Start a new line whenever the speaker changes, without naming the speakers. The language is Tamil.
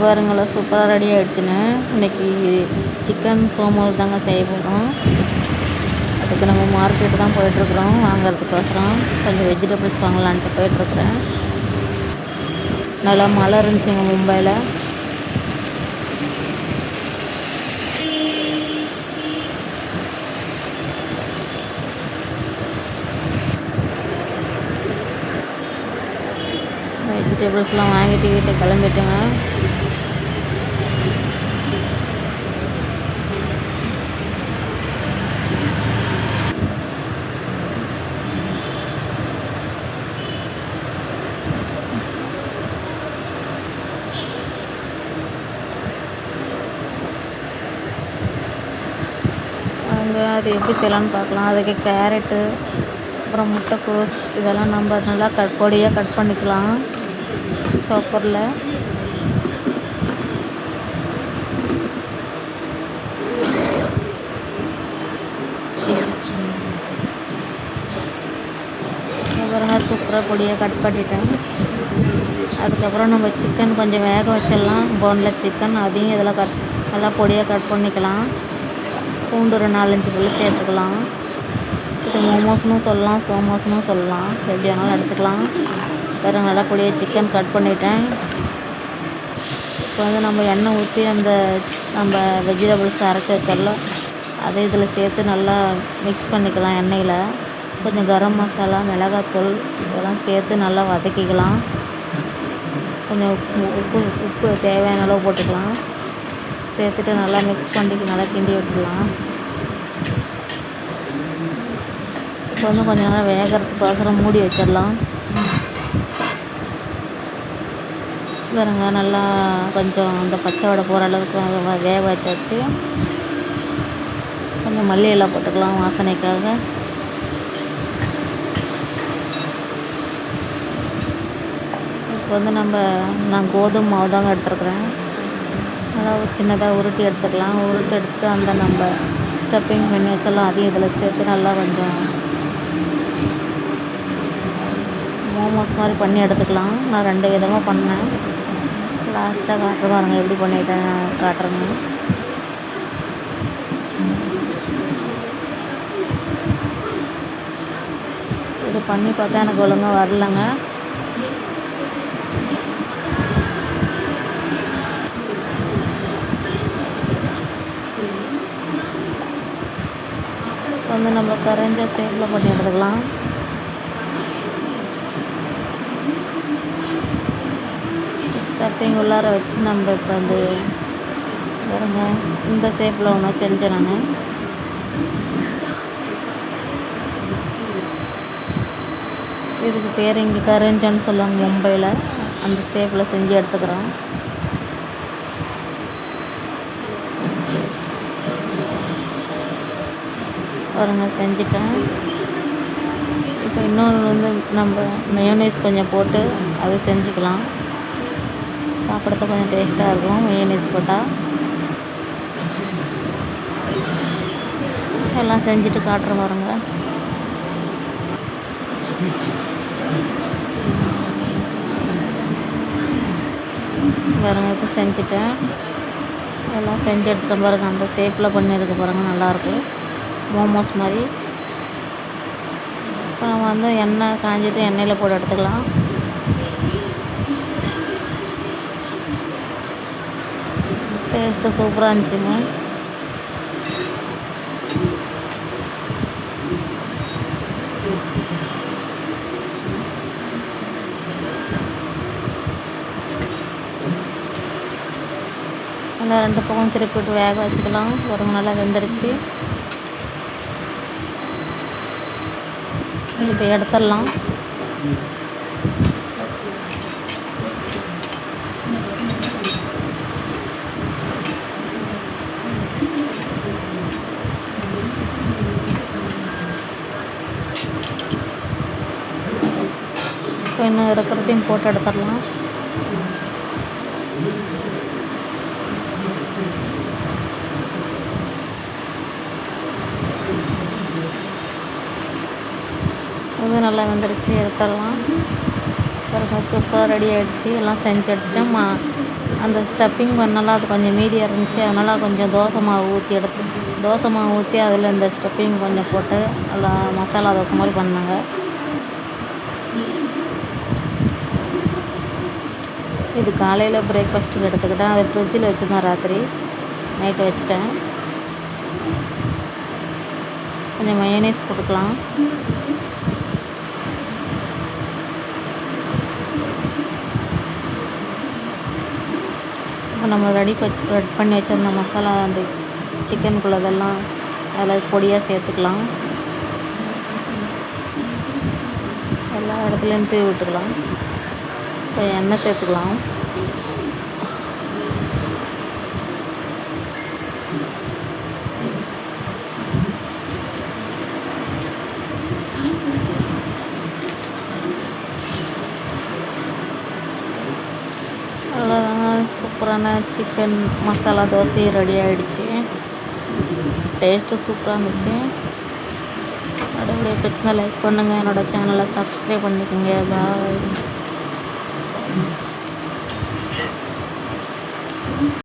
பாருங்களா சூப்பராக ரெடி ஆகிடுச்சுன்னு. இன்றைக்கி சிக்கன் சோமோஸ் தாங்க செய்ய போகிறோம். அதுக்கு நம்ம மார்க்கெட்டு தான் போயிட்டுருக்குறோம் வாங்கிறதுக்கோசரம். கொஞ்சம் வெஜிடபிள்ஸ் வாங்கலான்ட்டு போயிட்டுருக்குறேன். நல்லா மழை இருந்துச்சுங்க மும்பையில். வெஜிடபிள்ஸ்லாம் வாங்கிட்டு வீட்டுக்கு கிளம்பிட்டேங்க. அது எப்படி செய்யலான்னு பார்க்கலாம். அதுக்கு கேரட்டு, அப்புறம் முட்டைக்கோஸ் இதெல்லாம் நம்ம நல்லா பொடியாக கட் பண்ணிக்கலாம் சாப்பரில். பாருங்க சூப்பராக பொடியாக கட் பண்ணிட்டேன். அதுக்கப்புறம் நம்ம சிக்கன் கொஞ்சம் வேக வச்சிடலாம். போன்லெஸ் சிக்கன் அதையும் இதில் நல்லா பொடியாக கட் பண்ணிக்கலாம். பூண்டு ஒரு 4-5 பல் சேர்த்துக்கலாம். இது மோமோஸ்னு சொல்லலாம், சோமோஸ்னு சொல்லலாம், எப்படி வேணாலும் எடுத்துக்கலாம். வேறு நல்லா பொடியாக சிக்கன் கட் பண்ணிட்டேன். இப்போ நம்ம எண்ணெய் ஊற்றி நம்ம வெஜிடபிள்ஸ் அரைச்சி வச்சிடலாம். அதை இதில் சேர்த்து நல்லா மிக்ஸ் பண்ணிக்கலாம். எண்ணெயில் கொஞ்சம் கரம் மசாலா, மிளகாத்தூள் இதெல்லாம் சேர்த்து நல்லா வதக்கிக்கலாம். கொஞ்சம் உப்பு தேவையான அளவு போட்டுக்கலாம். சேர்த்துட்டு நல்லா மிக்ஸ் பண்ணி நல்லா கிண்டி விட்டுக்கலாம். இப்போ கொஞ்சம் நேரம் வேகிறதுக்கோசரம் மூடி வச்சிடலாம். பாருங்க நல்லா கொஞ்சம் அந்த பச்சை வடை போகிற அளவுக்கு வேக வச்சாச்சு. கொஞ்சம் மல்லி இலை போட்டுக்கலாம் வாசனைக்காக. இப்போ நான் கோதுமை மாவு தாங்க எடுத்துருக்குறேன். நல்லா சின்னதாக உருட்டி எடுத்துக்கலாம். உருட்டி எடுத்து நம்ம ஸ்டஃப்பிங் பண்ணி வச்சலாம். அதையும் இதில் சேர்த்து நல்லா கொஞ்சம் மோமோஸ் மாதிரி பண்ணி எடுத்துக்கலாம். நான் 2 விதமாக பண்ணேன். லாஸ்ட்டாக காட்டுற பாருங்க எப்படி பண்ணிட்டேன் காட்டுறேங்க. இது பண்ணி பார்த்தா எனக்கு ஒழுங்காக வரலங்க. நம்ம கரைஞ்ச ஷேப்பில் பண்ணி எடுத்துக்கலாம். ஸ்டஃப்பிங் உள்ளார வச்சு நம்ம இப்போ பாருங்க இந்த ஷேப்பில் ஒன்று செஞ்சேன் நான். இதுக்கு பேர் இங்கே கரைஞ்சான்னு சொல்லுவாங்க மும்பையில். அந்த ஷேப்பில் செஞ்சு எடுத்துக்கிறோம். பாருங்க செஞ்சிட்டேன். இப்போ இன்னொன்று நம்ம மயோனைஸ் கொஞ்சம் போட்டு அதை செஞ்சுக்கலாம். சாப்பிட்றது கொஞ்சம் டேஸ்ட்டாக இருக்கும் மயோனைஸ் போட்டால். எல்லாம் செஞ்சுட்டு காட்டுற பாருங்க. பாருங்க இப்போ செஞ்சுட்டேன். எல்லாம் செஞ்சு எடுத்துகிட்டு பாருங்க. அந்த ஷேப்பில் பண்ணியிருக்க பாருங்க, நல்லாயிருக்கும் மோமோஸ் மாதிரி. இப்போ நம்ம எண்ணெய் காஞ்சிட்டு எண்ணெயில் போட்டு எடுத்துக்கலாம். டேஸ்ட்டு சூப்பராக இருந்துச்சுங்க. நல்லா 2 பக்கம் திருப்பி விட்டு வேக வச்சுக்கலாம். ஒரு நல்லா வெந்துருச்சு. இப்போ எடுத்துடலாம். இப்போ இன்னும் இருக்கிறதையும் போட்டு எடுத்துடலாம். இது நல்லா வெந்துருச்சு, எடுத்துடலாம். பாருங்க சூப்பராக ரெடி ஆகிடுச்சு. எல்லாம் செஞ்சு எடுத்துட்டேன். அந்த ஸ்டஃப்பிங் பண்ணலாம் அது கொஞ்சம் மீதியாக இருந்துச்சு. அதனால் கொஞ்சம் தோசை மாவு ஊற்றி அதில் இந்த ஸ்டஃப்பிங் கொஞ்சம் போட்டு நல்லா மசாலா தோசை மாதிரி பண்ணேங்க. இது காலையில் பிரேக்ஃபாஸ்ட்டுக்கு எடுத்துக்கிட்டேன். அதை ஃப்ரிட்ஜில் வச்சுருந்தேன், ராத்திரி நைட்டு வச்சுட்டேன். கொஞ்சம் மயோனைஸ் போட்டுக்கலாம். இப்போ நம்ம ரெடி பண்ணி வச்சுருந்த மசாலா அந்த சிக்கனுக்குள்ளதெல்லாம் அதில் பொடியாக சேர்த்துக்கலாம். எல்லா இடத்துலையும் தூவி விட்டுக்கலாம். இப்போ எண்ணெய் சேர்த்துக்கலாம். அவ்வளோதாங்க, சூப்பரான சிக்கன் மசாலா தோசை ரெடி ஆகிடுச்சு. டேஸ்ட்டு சூப்பராக இருந்துச்சு. அப்படியே பிடிச்சிருந்தா லைக் பண்ணுங்கள். என்னோடய சேனலை சப்ஸ்கிரைப் பண்ணிக்கோங்க. பாய்.